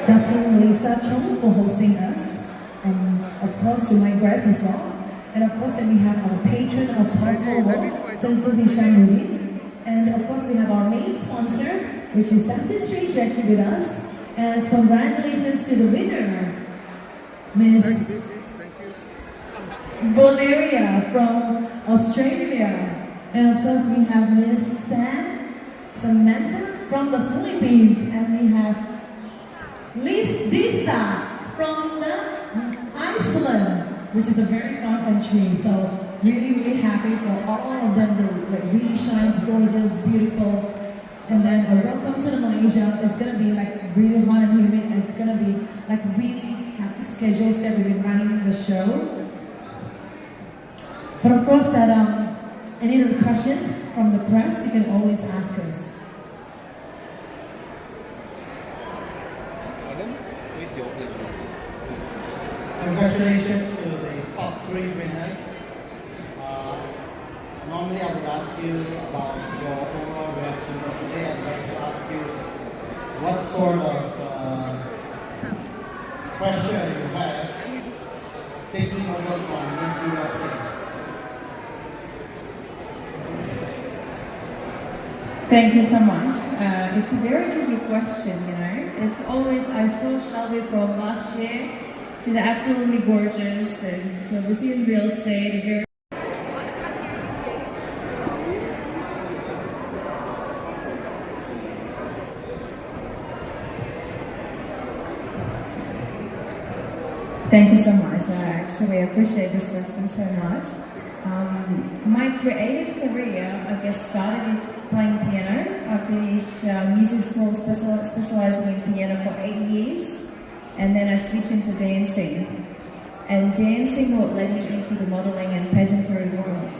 Dato for hosting us, and of course to my guests as well. And of course then we have our patron of CosmoWorld, Tengku Hishammuddin. And of course we have our main sponsor, which is Dato Street Jackie with us. And congratulations to the winner, Miss Valeria from Australia. And of course we have Miss Samantha from the Philippines. And we have Disa from the Iceland, which is a very fun country. So really happy for all of them. They really shines, gorgeous, beautiful. And then welcome to Malaysia. It's gonna be like really hot and humid, and it's gonna be like really hectic schedules that we've been running the show. But of course that any of the questions from the press, you can always ask us. Congratulations to the top 3 winners. Normally I would ask you about your overall reaction, but today I'd like to ask you what sort of pressure you have taking over from Miss USA. Thank you so much. It's a very tricky question, you know. It's always, I saw Shelby from last year. She's absolutely gorgeous, and she obviously in real estate. Thank you so much. I actually appreciate this question so much. My creative career, I guess, started with playing piano. I finished music school specializing in piano for 8 years, and then I switched into dancing. And dancing what led me into the modeling and pageantry world.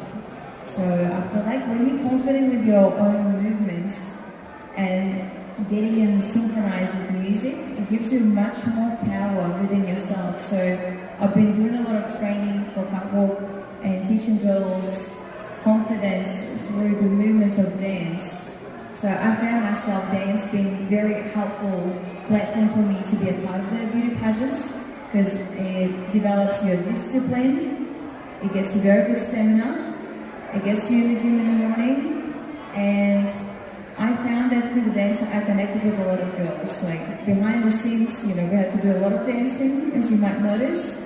So I feel like when you're confident with your own movements and getting in synchronized with music, it gives you much more power within yourself. So I've been doing a lot of training for catwalk and teaching girls confidence through the movement of dance. So I found myself dance being very helpful platform for me to be a part of the beauty pageants, because it develops your discipline, it gets you very good stamina, it gets you in the gym in the morning, and I found that through the dance I connected with a lot of girls. Like behind the scenes, you know, we had to do a lot of dancing, as you might notice,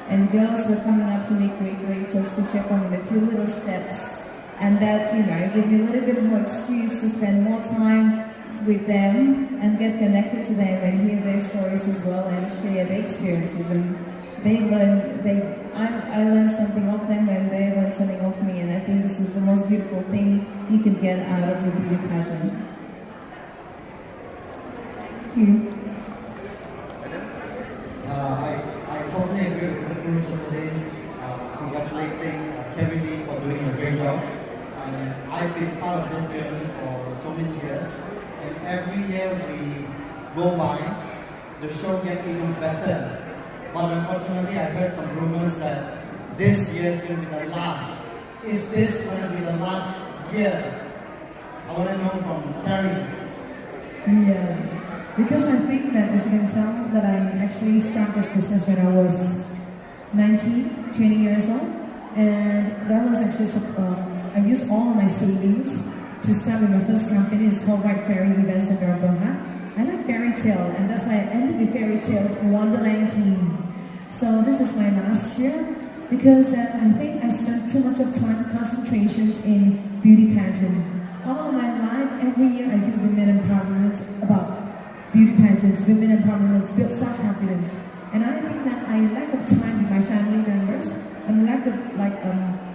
and girls were coming up to me quickly just to check on a few little steps, and that, you know, gave me a little bit more excuse to spend more time with them and get connected to them and hear their stories as well and share their experiences. And I learned something of them and they learned something of me, and I think this is the most beautiful thing you can get out of your beauty pageant. Thank you. I totally agree with Miss Hishammuddin. Congratulating Carrie Lee for doing a great job. And I've been part of this journey for so many years. And every year we go by, the show gets even better. But unfortunately, I heard some rumors that this year is going to be the last. Is this going to be the last year? I want to know from Carrie. Yeah, because I think that, as you can tell, that I actually started this business when I was 19, 20 years old. And that was actually, I used all of my savings to start with my first company. It's called White Fairy Events in Bendahara. I like fairy tale, and that's why I ended with fairy tales in Wonderland team. So this is my last year, because I think I spent too much of time concentrations in beauty pageant. All of my life, every year I do women empowerment about beauty pageants, women empowerment, build self-confidence. And I think that I lack of time with my family members, and lack of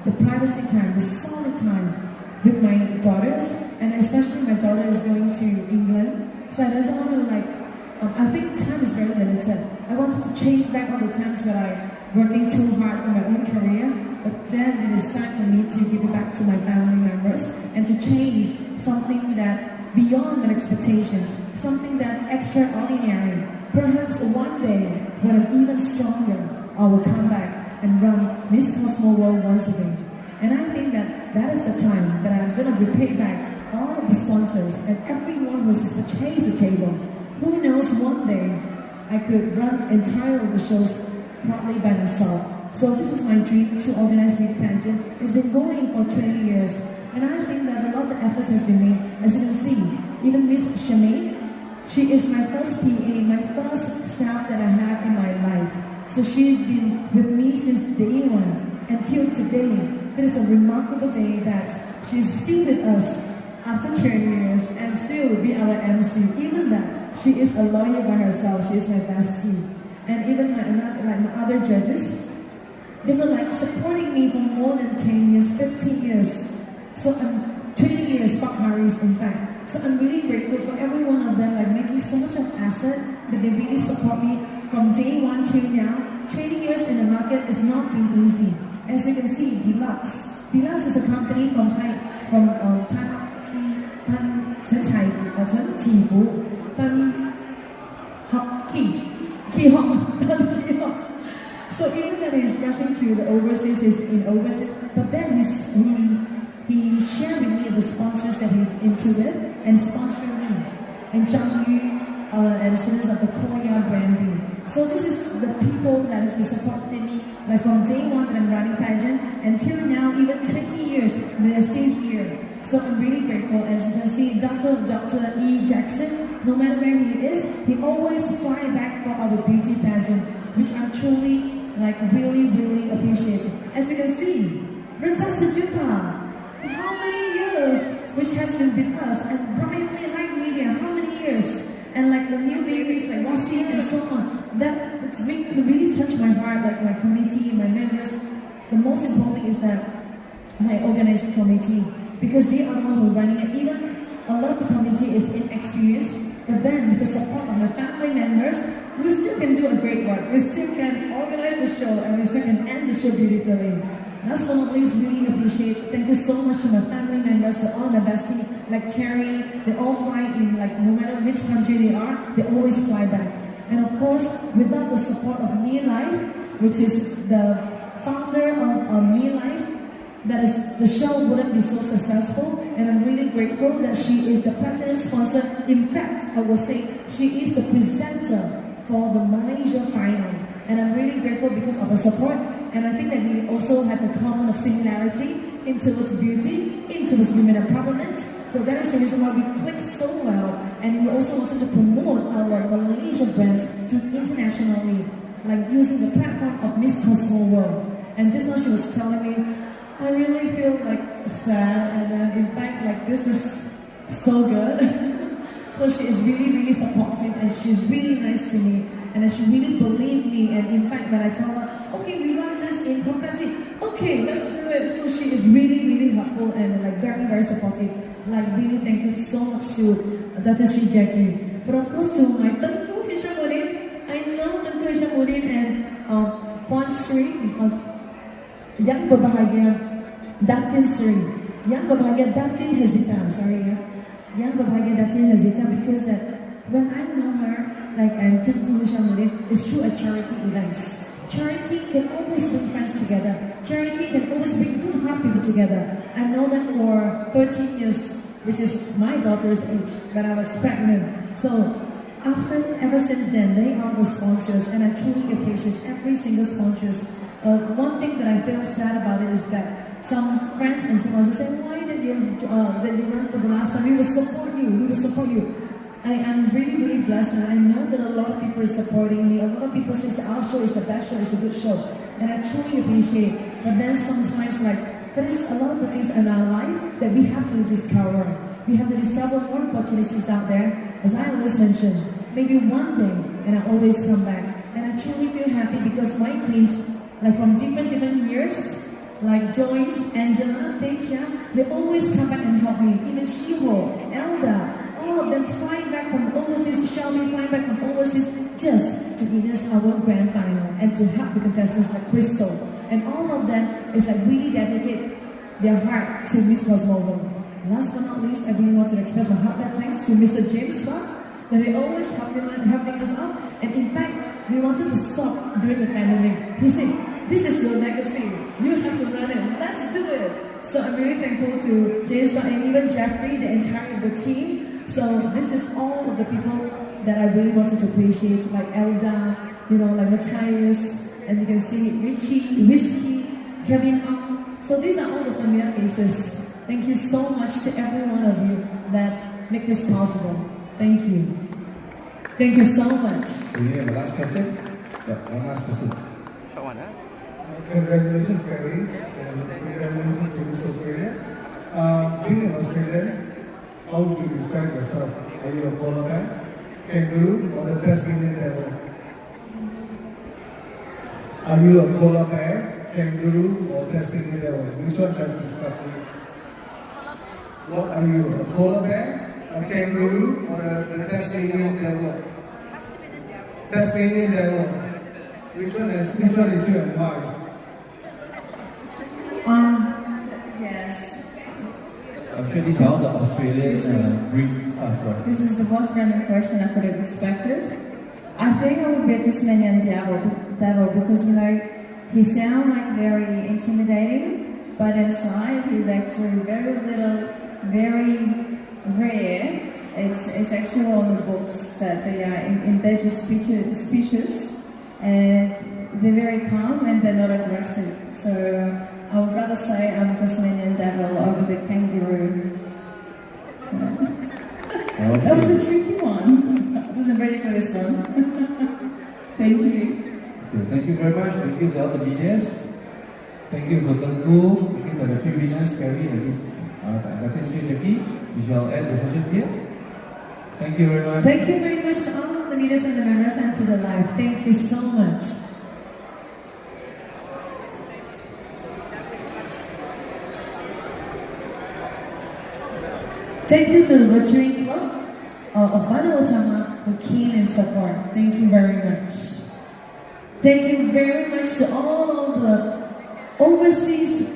the privacy time, the solid time with my daughters, and especially my daughter is going to England. So I doesn't want to I think time is very limited. I wanted to change back all the times when I working too hard for my own career, but then it is time for me to give it back to my family members and to change something that beyond my expectations, something that extraordinary. Perhaps one day, when I'm even stronger, I will come back and run Miss CosmoWorld once again. And I think that is the time that I'm going to repay back all of the sponsors and everyone who's purchased the table. Who knows, one day I could run entire of the shows proudly by myself. So this is my dream to organize Miss Pageant. It's been going for 20 years. And I think that a lot of the efforts has been made. As you can see, even Miss Shah, she is my first PA, my first staff that I have in my life. So she's been with me since day one until today. It is a remarkable day that she's still with us after 20 years and still will be our MC. Even that, she is a lawyer by herself. She is my bestie. And even my other judges, they were like supporting me for more than 10 years, 15 years. So 20 years, Pak Haris in fact. So I'm really grateful for every one of them, like making so much of effort that they really support me from day one till now. 20 years in the market has not been easy. As you can see, Deluxe. Deluxe is a company from So even that he's rushing to the overseas, he's in overseas, but then he shared with me the sponsors that he's into it and sponsoring me and Zhang Yu and students of the Korea branding. So this is the people that has been supporting me like from day one that I'm running pageant until now, even 20 years, they're still here. So I'm really grateful. As you can see, Dr. E. Jackson, no matter where he is, he always fly back for our beauty pageant, which I'm truly really appreciate. As you can see, Renta Sejuta, for how many years, which has been with us, and Brightly Light Media, how many years? And like the new babies like Wasi and so on. It's really touched my heart, like my committee, my members. The most important is that my organizing committee, because they are the one who are running it. Even a lot of the committee is inexperienced, but then with the support of my family members, we still can do a great work. We still can organize the show and we still can end the show beautifully. Last but not least, really appreciate. Thank you so much to my family members, to all my besties, like Terry. They all fly in, like no matter which country they are, they always fly back. And of course, without the support of Me Life, which is the founder of Me Life, that is, the show wouldn't be so successful. And I'm really grateful that she is the platinum sponsor. In fact, I will say she is the presenter for the Malaysia final. And I'm really grateful because of her support. And I think that we also have a common of similarity into its beauty, into its women empowerment. So that is the reason why we clicked so well. And we also wanted to promote our Malaysia brands to internationally, like using the platform of Miss CosmoWorld. And just now she was telling me, I really feel like sad, and then in fact, like this is so good. So she is really supportive, and she's really nice to me, and she really believed me. And in fact, when I tell her, okay, we run this in confetti, okay, let's do it. So she is really helpful and like very supportive. Like really, thank you so much to Dato Sri Jackie. But of course to my Tengku Hishammuddin, I know Tengku Hishammuddin and Puan Sri, Yang Berbahagia Datin Sri, Yang Berbahagia Datin Hezita, Yang Berbahagia Datin Hezita, because that when I know her, like and Tengku Hishammuddin, is through a charity events. Charity can always bring friends together. Charity can always bring good heart people together. I know that for 13 years, which is my daughter's age, when I was pregnant. So ever since then, they are the sponsors, and I truly appreciate every single sponsors. One thing that I feel sad about it is that some friends and sponsors say, why did you run for the last time? We will support you. I am really blessed, and I know that a lot of people are supporting me. A lot of people say that our show is the best show, it's a good show. And I truly appreciate. But then sometimes there is a lot of the things in our life that we have to discover. We have to discover more opportunities out there. As I always mention, maybe one day, and I always come back. And I truly feel happy because my queens, like from different years, like Joyce, Angela, Teisha, they always come back and help me. Even Shiho, Elda, all of them flying back from overseas, Shelby flying back from overseas just to witness our grand final and to help the contestants like Crystal. And all of them is like really dedicate their heart to Miss CosmoWorld. Last but not least, I really want to express my heartfelt thanks to Mr. James Scott, that they always helping us out. And in fact, we wanted to stop during the pandemic. He said, this is your legacy. You have to run it. Let's do it. So I'm really thankful to James Scott and even Jeffrey, the entire team. So this is all of the people that I really wanted to appreciate, like Elda, like Matthias, and you can see Richie, Whiskey, Kevin. So these are all the familiar faces. Thank you so much to every one of you that make this possible. Thank you. Thank you so much. Do you have a last question? Yeah, one last question. Congratulations, Carrie, and congratulations to Miss Australia. Being an Australian, how would you describe yourself? Are you a polar bear, kangaroo, or the Tasmanian devil? Are you a polar bear, kangaroo, or Tasmanian devil? Which one comes to you? What are you, a polar bear, a kangaroo, or the Tasmanian devil? Tasmanian devil. Which one is you and why? Yes. I'm sure these are all the Australian breed stuff, right? This is the most random question I could have expected. I think I would be a Tasmanian devil because, he sounds like very intimidating, but inside he's actually very little, very rare. It's actually on the books that they are endangered species, and they're very calm and they're not aggressive. So I would rather say I'm a Tasmanian devil over the kangaroo. Okay. That was a tricky one. I wasn't ready for this one. Thank you. Okay, thank you very much. Thank you to all the winners. Thank you for Tengku. Thank you to the 3 winners, Carrie and Miss Dato. We shall end the session here. Thank you very much. Thank you very much to all of the leaders and the members and to the live. Thank you so much. Thank you to the Butchering Club of Banautama who came in support. Thank you very much. Thank you very much to all of the overseas